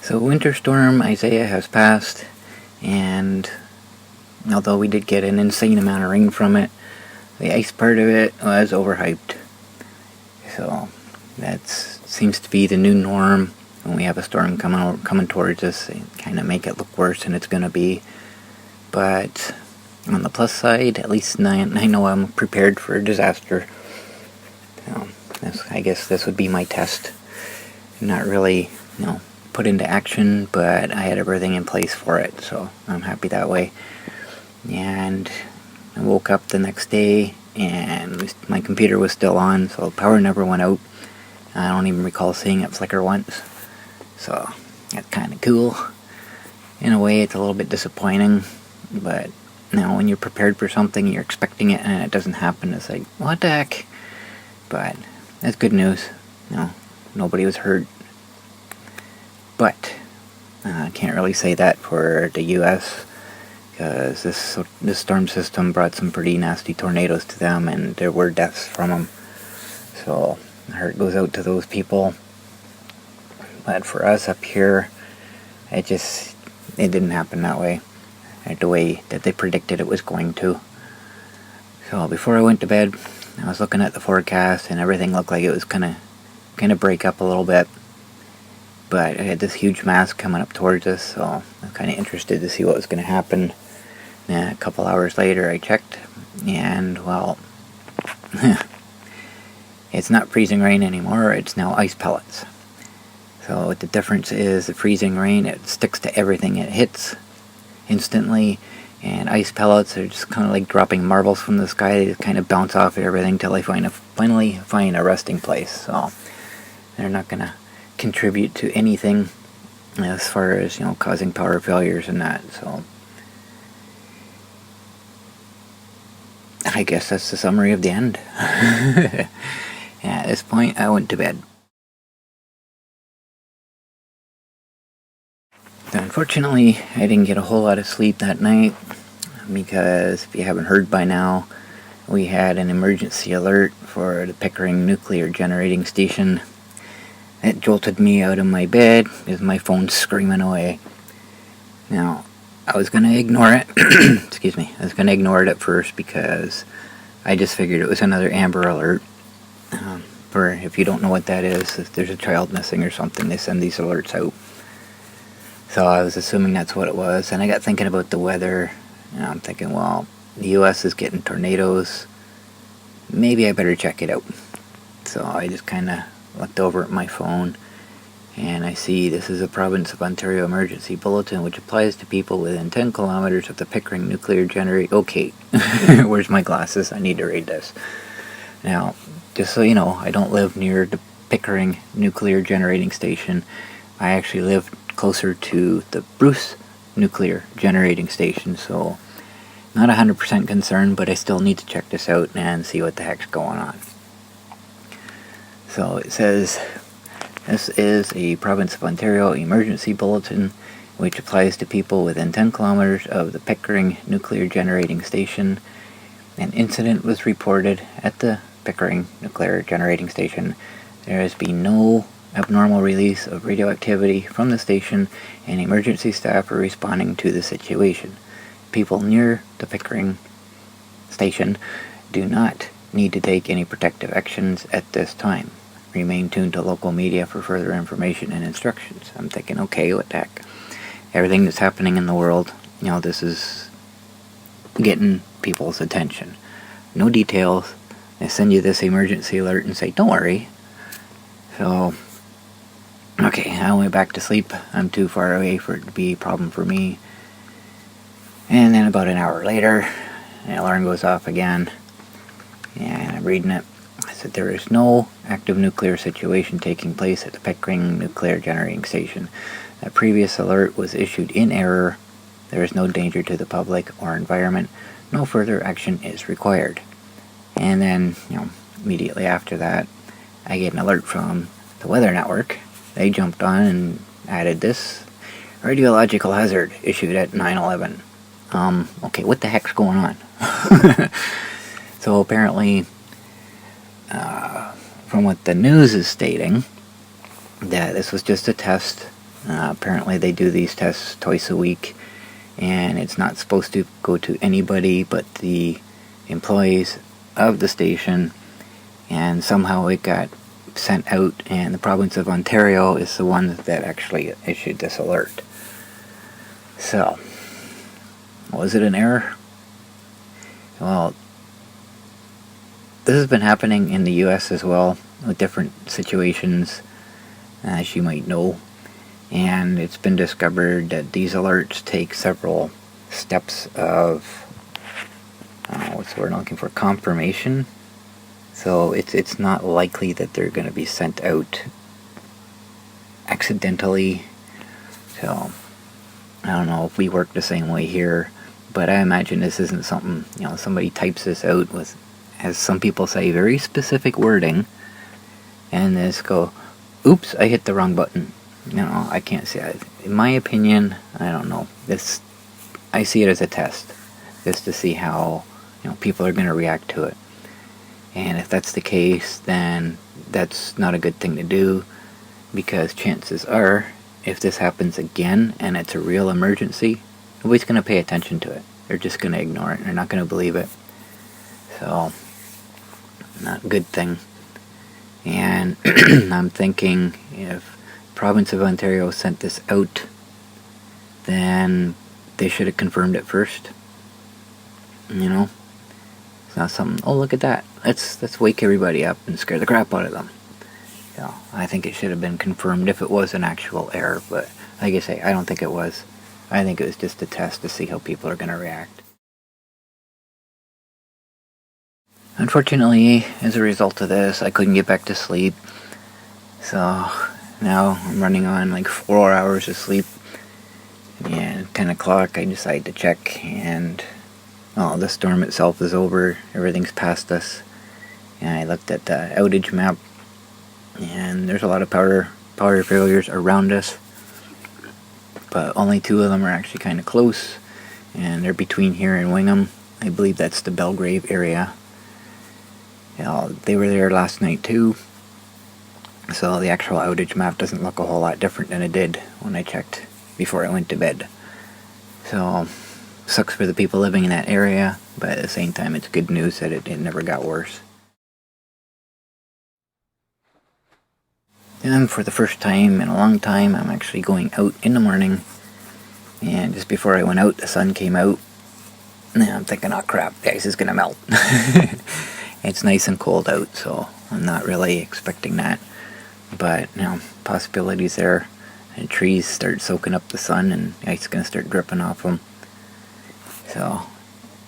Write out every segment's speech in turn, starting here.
So Winter Storm Isaiah has passed, and although we did get an insane amount of rain from it, the ice part of it was overhyped. So that seems to be the new norm. When we have a storm coming towards us, they kind of make it look worse than it's going to be. But on the plus side, at least I know I'm prepared for a disaster. So I guess this would be my test. Not really, put into action, but I had everything in place for it, so I'm happy that way. And I woke up the next day, and my computer was still on, so power never went out. I don't even recall seeing it flicker once. So that's kind of cool. In a way, it's a little bit disappointing, but when you're prepared for something, you're expecting it, and it doesn't happen, it's like, what the heck? But that's good news. Nobody was hurt. But I can't really say that for the U.S. because this storm system brought some pretty nasty tornadoes to them, and there were deaths from them. So my heart goes out to those people. But for us up here, it didn't happen that way, the way that they predicted it was going to. So before I went to bed, I was looking at the forecast, and everything looked like it was kind of break up a little bit. But I had this huge mass coming up towards us, so I'm kind of interested to see what was going to happen. And a couple hours later, I checked, and well, it's not freezing rain anymore. It's now ice pellets. So what the difference is, the freezing rain, it sticks to everything it hits instantly, and ice pellets are just kind of like dropping marbles from the sky. They just kind of bounce off of everything till they finally find a resting place. So they're not going to contribute to anything as far as causing power failures and that. So I guess that's the summary of the end. At this point, I went to bed. So unfortunately, I didn't get a whole lot of sleep that night because, if you haven't heard by now, we had an emergency alert for the Pickering Nuclear Generating Station. It jolted me out of my bed with my phone screaming away. Now, I was going to ignore it. Excuse me. I was going to ignore it at first because I just figured it was another Amber Alert. For if you don't know what that is, if there's a child missing or something, they send these alerts out. So I was assuming that's what it was. And I got thinking about the weather. And I'm thinking, well, the U.S. is getting tornadoes. Maybe I better check it out. So I just kind of looked over at my phone, and I see this is a Province of Ontario emergency bulletin which applies to people within 10 kilometers of the Pickering Nuclear Generating... Okay, where's my glasses? I need to read this. Now, just so you know, I don't live near the Pickering Nuclear Generating Station. I actually live closer to the Bruce Nuclear Generating Station, so not 100% concerned, but I still need to check this out and see what the heck's going on. So it says, this is a Province of Ontario emergency bulletin which applies to people within 10 kilometers of the Pickering Nuclear Generating Station. An incident was reported at the Pickering Nuclear Generating Station. There has been no abnormal release of radioactivity from the station, and emergency staff are responding to the situation. People near the Pickering station do not need to take any protective actions at this time. Remain tuned to local media for further information and instructions. I'm thinking, okay, what the heck? Everything that's happening in the world, this is getting people's attention. No details. They send you this emergency alert and say, don't worry. So, okay, I went back to sleep. I'm too far away for it to be a problem for me. And then about an hour later, the alarm goes off again. And I'm reading it. I said, there is no active nuclear situation taking place at the Pickering Nuclear Generating Station. A previous alert was issued in error. There is no danger to the public or environment. No further action is required. And then, immediately after that, I get an alert from the Weather Network. They jumped on and added this radiological hazard issued at 9/11. Okay, what the heck's going on? So apparently, from what the news is stating, that this was just a test Apparently they do these tests twice a week, and it's not supposed to go to anybody but the employees of the station, and somehow it got sent out, and the province of Ontario is the one that actually issued this alert. So, was it an error? Well, this has been happening in the US as well, with different situations, as you might know, and it's been discovered that these alerts take several steps of, what's the word I'm looking for, confirmation. So it's not likely that they're going to be sent out accidentally. So I don't know if we work the same way here, but I imagine this isn't something, somebody types this out with, as some people say, very specific wording, and just go, oops, I hit the wrong button. I can't say it. In my opinion, I don't know. I see it as a test, just to see how people are going to react to it. And if that's the case, then that's not a good thing to do, because chances are, if this happens again and it's a real emergency, nobody's going to pay attention to it. They're just going to ignore it. They're not going to believe it. So, not a good thing. And I'm thinking, if province of Ontario sent this out, then they should have confirmed it first. It's not something, oh, look at that, let's wake everybody up and scare the crap out of them. I think it should have been confirmed if it was an actual error, but like I say, I don't think it was. I think it was just a test to see how people are going to react. Unfortunately, as a result of this, I couldn't get back to sleep. So now I'm running on like 4 hours of sleep. And at 10 o'clock I decided to check, and the storm itself is over. Everything's past us. And I looked at the outage map, and there's a lot of power failures around us. But only 2 of them are actually kind of close, and they're between here and Wingham. I believe that's the Belgrave area. They were there last night too. So the actual outage map doesn't look a whole lot different than it did when I checked before I went to bed. So, sucks for the people living in that area, but at the same time it's good news that it never got worse. And for the first time in a long time, I'm actually going out in the morning. And just before I went out, the sun came out. And I'm thinking, oh crap, the ice is gonna melt. It's nice and cold out, so I'm not really expecting that. But, possibilities there. And trees start soaking up the sun, and the ice is going to start dripping off them. So,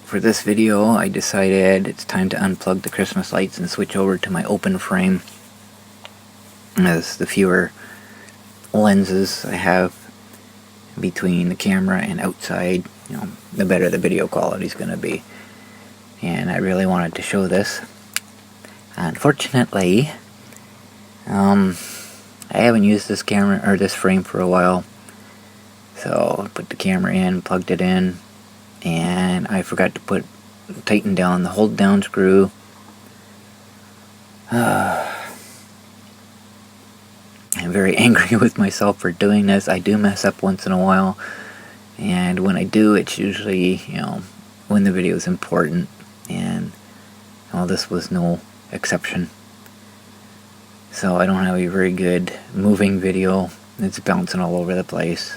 for this video, I decided it's time to unplug the Christmas lights and switch over to my open frame. As the fewer lenses I have between the camera and outside, the better the video quality is going to be. And I really wanted to show this. Unfortunately, I haven't used this camera or this frame for a while, so I put the camera in, plugged it in, and I forgot to tighten down the hold down screw. I'm very angry with myself for doing this. I do mess up once in a while, and when I do, it's usually when the video is important, and this was no exception. So I don't have a very good moving video. It's bouncing all over the place.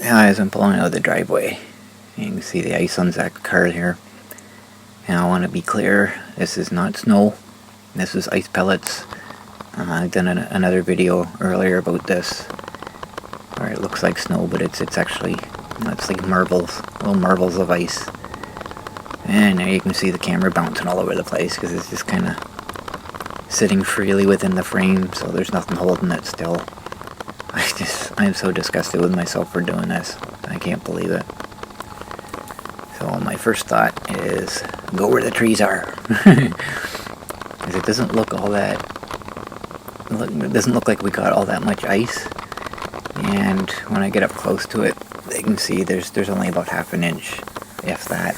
As I'm pulling out of the driveway, you can see the ice on Zach's car here. And I want to be clear, this is not snow. This is ice pellets. I've done another video earlier about this, where it looks like snow, but it's actually, it's like marbles, little marbles of ice. And now you can see the camera bouncing all over the place because it's just kind of sitting freely within the frame, so there's nothing holding it still. I'm so disgusted with myself for doing this. I can't believe it. So my first thought is, go where the trees are. Because it doesn't look all that, it doesn't look like we got all that much ice. And when I get up close to it, you can see there's only about half an inch, if that.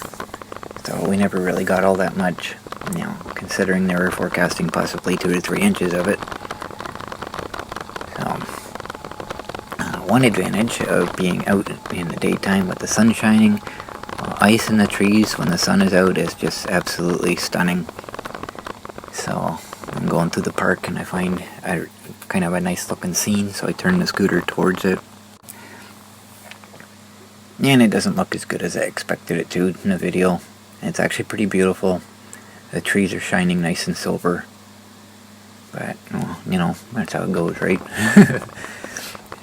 So we never really got all that much. considering they were forecasting possibly 2 to 3 inches of it. So, one advantage of being out in the daytime with the sun shining, ice in the trees when the sun is out is just absolutely stunning. So, I'm going through the park and I find kind of a nice looking scene, so I turn the scooter towards it. And it doesn't look as good as I expected it to in the video. It's actually pretty beautiful. The trees are shining nice and silver. But, well, that's how it goes, right?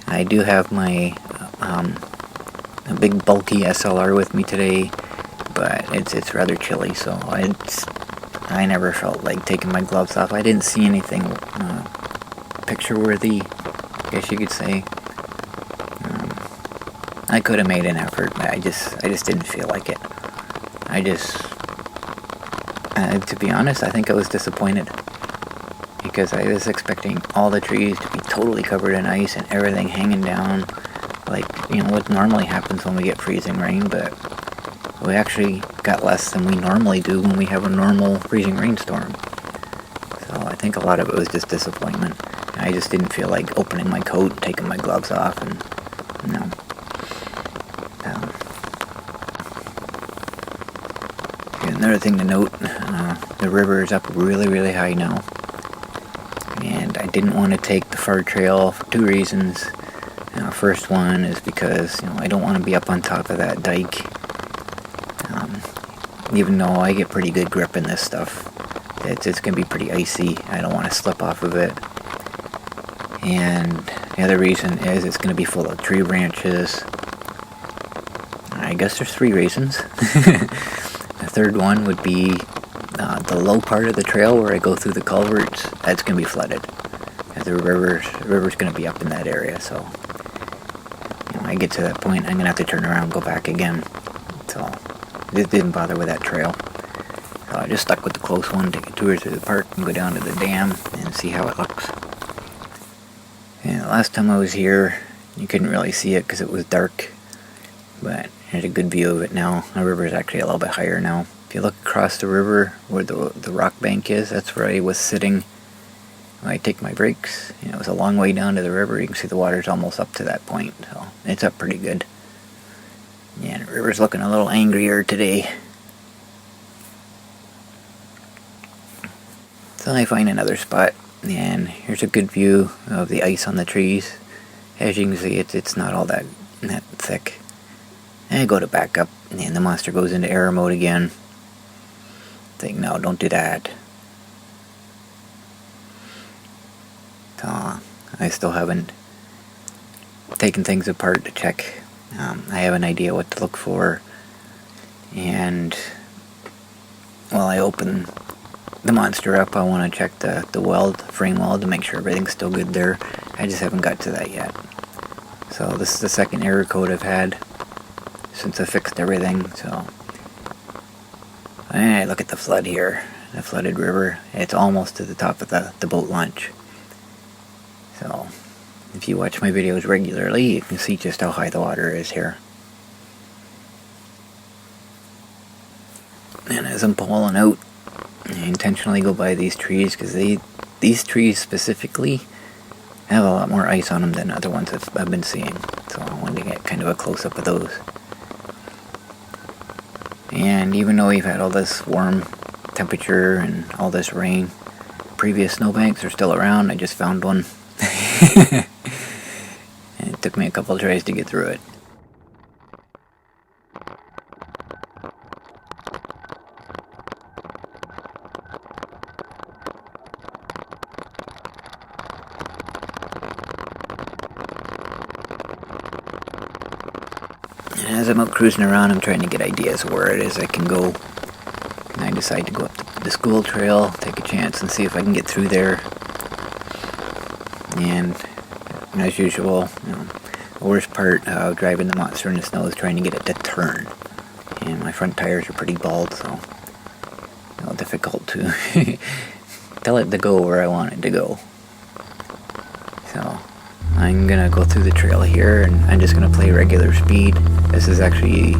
I do have my a big bulky SLR with me today, but it's rather chilly, so I never felt like taking my gloves off. I didn't see anything picture-worthy, I guess you could say. I could have made an effort, but I just didn't feel like it. To be honest, I think I was disappointed, because I was expecting all the trees to be totally covered in ice and everything hanging down, like, what normally happens when we get freezing rain, but we actually got less than we normally do when we have a normal freezing rainstorm. So I think a lot of it was just disappointment. I just didn't feel like opening my coat, taking my gloves off, and, Another thing to note, the river is up really, really high now. And I didn't want to take the far trail for 2 reasons. First one is because, I don't want to be up on top of that dike. Even though I get pretty good grip in this stuff, it's going to be pretty icy. I don't want to slip off of it. And the other reason is it's going to be full of tree branches. I guess there's 3 reasons. The third one would be the low part of the trail where I go through the culverts. That's going to be flooded. The river's going to be up in that area, so when I get to that point, I'm going to have to turn around and go back again. So it didn't bother with that trail. So I just stuck with the close one, take a tour through the park and go down to the dam and see how it looks. And the last time I was here, you couldn't really see it because it was dark, but there's a good view of it now. The river is actually a little bit higher now. If you look across the river where the rock bank is, that's where I was sitting when I take my breaks. It was a long way down to the river. You can see the water's almost up to that point, so it's up pretty good. Yeah, the river's looking a little angrier today. So I find another spot, and here's a good view of the ice on the trees. As you can see, it's not all that thick. And I go to back up, and the monster goes into error mode again. Think, no, don't do that. So, I still haven't taken things apart to check. I have an idea what to look for. And while I open the monster up, I want to check the frame weld to make sure everything's still good there. I just haven't got to that yet. So this is the second error code I've had since I fixed everything. So, alright, look at the flood here. The flooded river. It's almost to the top of the boat launch. So, if you watch my videos regularly, you can see just how high the water is here. And as I'm pulling out, I intentionally go by these trees because these trees specifically have a lot more ice on them than other ones I've been seeing. So I wanted to get kind of a close-up of those. And even though we've had all this warm temperature and all this rain, previous snowbanks are still around. I just found one. And it took me a couple tries to get through it. And as I'm out cruising around, I'm trying to get ideas of where it is I can go. And I decide to go up the school trail, take a chance and see if I can get through there. And as usual, the worst part of driving the monster in the snow is trying to get it to turn. And my front tires are pretty bald, so a little difficult to tell it to go where I want it to go. So I'm gonna go through the trail here, and I'm just gonna play regular speed. This is actually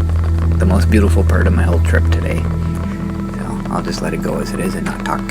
the most beautiful part of my whole trip today. So I'll just let it go as it is and not talk.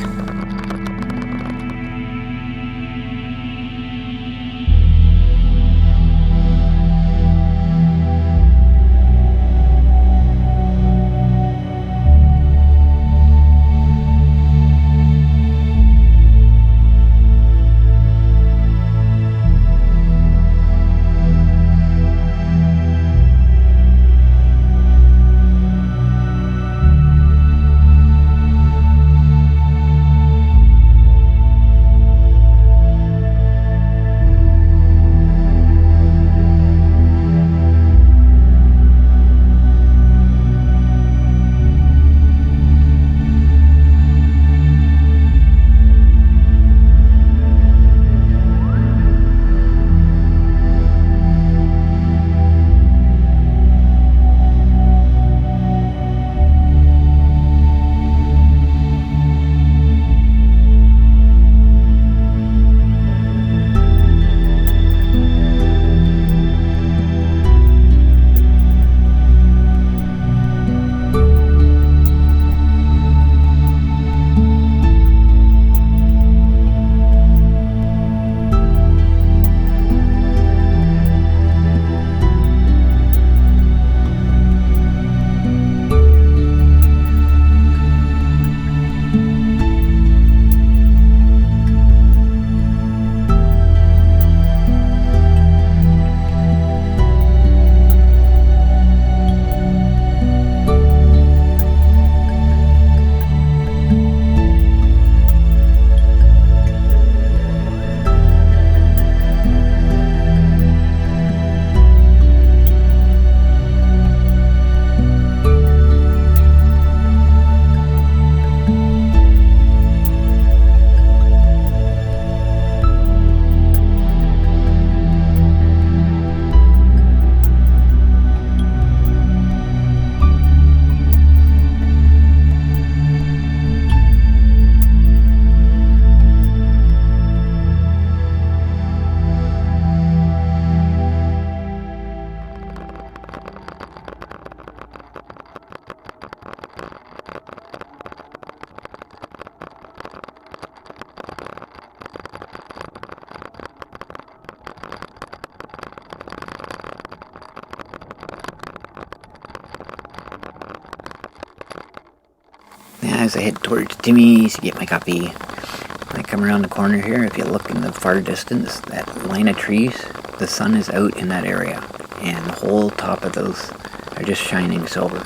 As I head towards Timmy's to get my coffee, when I come around the corner here, if you look in the far distance, that line of trees, the sun is out in that area, and the whole top of those are just shining silver.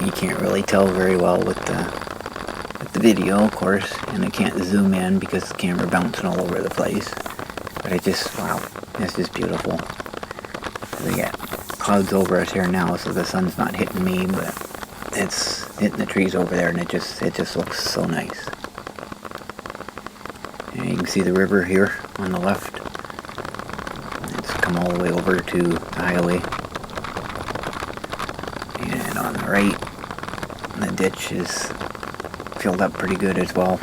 You can't really tell very well with the video, of course, and I can't zoom in because the camera bouncing all over the place. But wow, it's just beautiful. We got clouds over us here now, so the sun's not hitting me, but it's hitting the trees over there, and it just looks so nice. And you can see the river here on the left. It's come all the way over to the highway. And on the right, the ditch is filled up pretty good as well.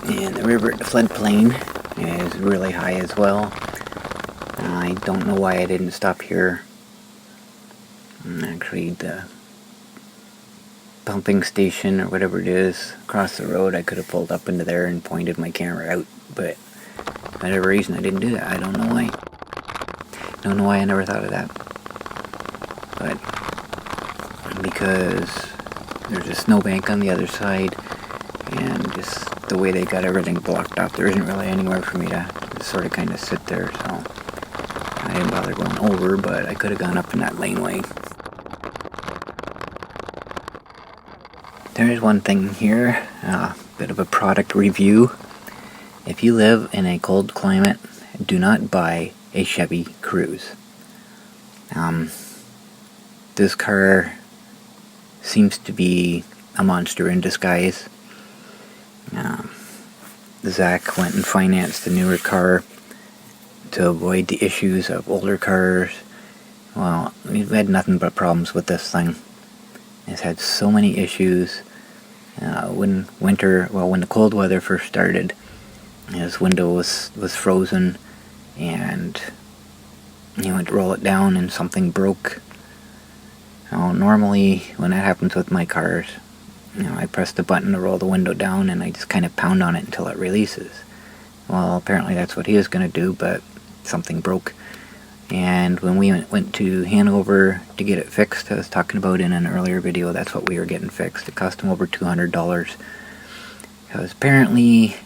And the river at the floodplain is really high as well. I don't know why I didn't stop here. Actually, the pumping station or whatever it is across the road, I could have pulled up into there and pointed my camera out, but for whatever reason I didn't do that. I don't know why. Don't know why I never thought of that. But because there's a snowbank on the other side, and just the way they got everything blocked off, there isn't really anywhere for me to sort of kind of sit there, so I didn't bother going over, but I could have gone up in that laneway. There is one thing here, a bit of a product review. If you live in a cold climate, do not buy a Chevy Cruze. This car seems to be a monster in disguise. Zach went and financed a newer car to avoid the issues of older cars. Well, we've had nothing but problems with this thing. It's had so many issues. When the cold weather first started, his window was frozen, and you went to roll it down and something broke. Normally when that happens with my cars, I press the button to roll the window down and I just kind of pound on it until it releases. Well, apparently that's what he was going to do, but something broke. And when we went to Hanover to get it fixed, I was talking about in an earlier video, that's what we were getting fixed. It cost him over $200. Because apparently,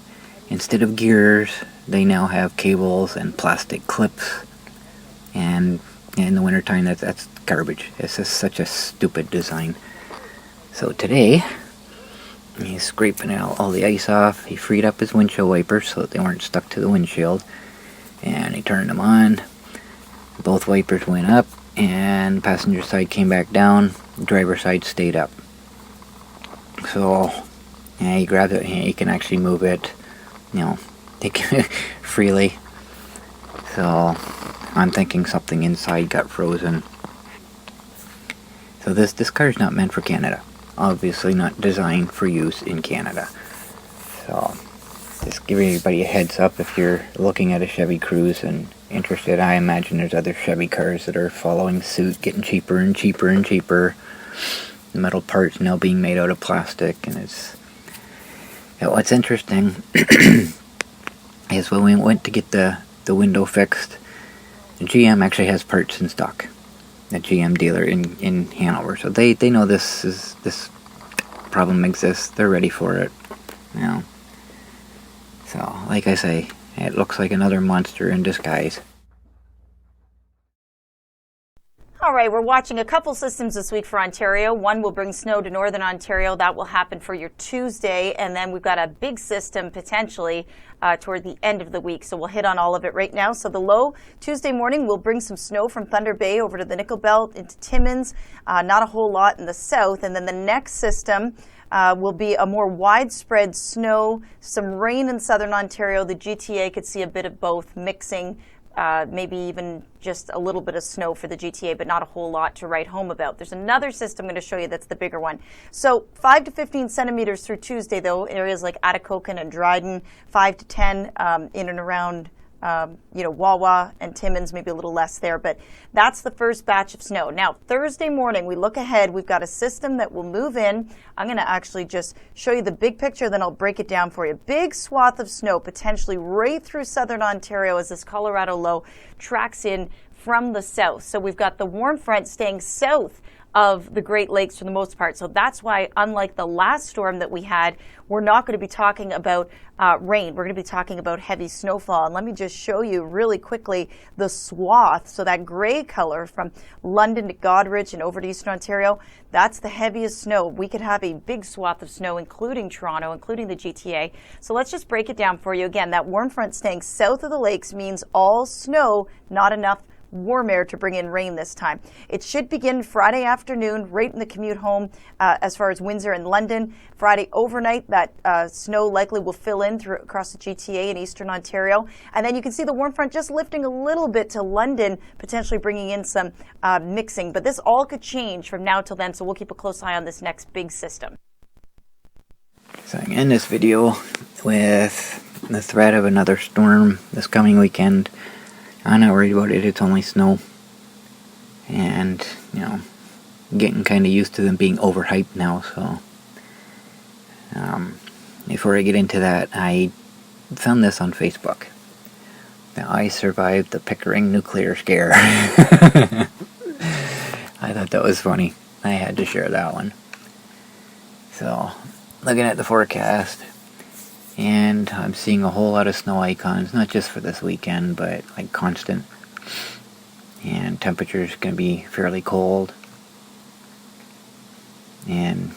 instead of gears, they now have cables and plastic clips. And in the wintertime, that's garbage. It's just such a stupid design. So today, he's scraping out all the ice off. He freed up his windshield wipers so that they weren't stuck to the windshield. And he turned them on. Both wipers went up, and the passenger side came back down. The driver's side stayed up. So, he grabbed it, and he can actually move it, freely. So, I'm thinking something inside got frozen. So this car is not meant for Canada. Obviously not designed for use in Canada. So, just give everybody a heads up if you're looking at a Chevy Cruze and interested. I imagine there's other Chevy cars that are following suit, getting cheaper and cheaper and cheaper. The metal parts now being made out of plastic, and what's interesting is when we went to get the window fixed, the GM actually has parts in stock. The GM dealer in Hanover, so they know this problem exists. They're ready for it. So, like I say, it looks like another monster in disguise. All right, we're watching a couple systems this week for Ontario. One will bring snow to northern Ontario. That will happen for your Tuesday. And then we've got a big system potentially toward the end of the week. So we'll hit on all of it right now. So the low Tuesday morning will bring some snow from Thunder Bay over to the Nickel Belt into Timmins. Not a whole lot in the south. And then the next system will be a more widespread snow, some rain in southern Ontario. The GTA could see a bit of both mixing. Maybe even just a little bit of snow for the GTA, but not a whole lot to write home about. There's another system I'm going to show you that's the bigger one. So 5 to 15 centimeters through Tuesday, though, areas like Atikokan and Dryden, 5 to 10 in and around Wawa and Timmins, maybe a little less there, but that's the first batch of snow. Now, Thursday morning, we look ahead, we've got a system that will move in. I'm going to actually just show you the big picture, then I'll break it down for you. Big swath of snow, potentially right through southern Ontario as this Colorado low tracks in from the south. So we've got the warm front staying south of the Great Lakes for the most part. So that's why, unlike the last storm that we had, we're not going to be talking about rain. We're going to be talking about heavy snowfall. And let me just show you really quickly the swath. So that gray color from London to Goderich and over to Eastern Ontario, that's the heaviest snow. We could have a big swath of snow, including Toronto, including the GTA. So let's just break it down for you. Again, that warm front staying south of the lakes means all snow, not enough warm air to bring in rain this time. It should begin Friday afternoon, right in the commute home as far as Windsor and London. Friday overnight, that snow likely will fill in across the GTA in Eastern Ontario. And then you can see the warm front just lifting a little bit to London, potentially bringing in some mixing. But this all could change from now till then, so we'll keep a close eye on this next big system. So I'm in this video with the threat of another storm this coming weekend. I'm not worried about it, it's only snow. And, getting kind of used to them being overhyped now, so. Before I get into that, I found this on Facebook. Now, I survived the Pickering nuclear scare. I thought that was funny. I had to share that one. So, looking at the forecast, and I'm seeing a whole lot of snow icons, not just for this weekend, but like constant. And temperature's going to be fairly cold. And,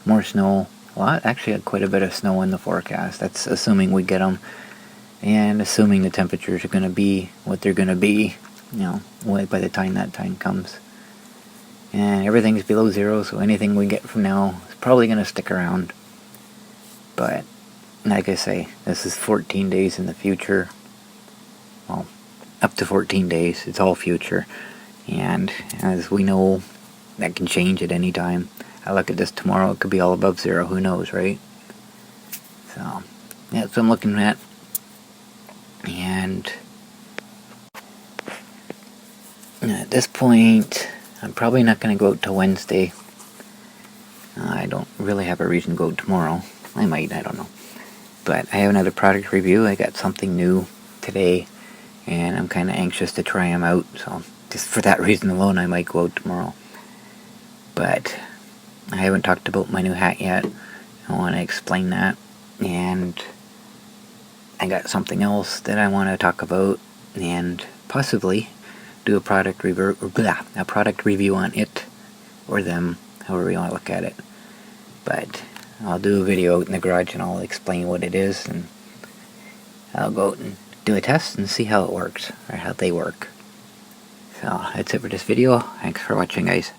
more snow. Actually quite a bit of snow in the forecast. That's assuming we get them. And assuming the temperatures are going to be what they're going to be, by the time that time comes. And everything's below zero, so anything we get from now is probably going to stick around. But, like I say, this is 14 days in the future. Well, up to 14 days. It's all future. And as we know, that can change at any time. I look at this tomorrow, it could be all above zero. Who knows, right? So, that's what I'm looking at. And this point, I'm probably not going to go out till Wednesday. I don't really have a reason to go out tomorrow. I might, I don't know. But I have another product review. I got something new today, and I'm kind of anxious to try them out. So just for that reason alone, I might go out tomorrow. But I haven't talked about my new hat yet. I want to explain that. And I got something else that I want to talk about, and possibly do a product review on it, or them, however you want to look at it. But I'll do a video out in the garage and I'll explain what it is, and I'll go out and do a test and see how it works, or how they work. So that's it for this video. Thanks for watching, guys.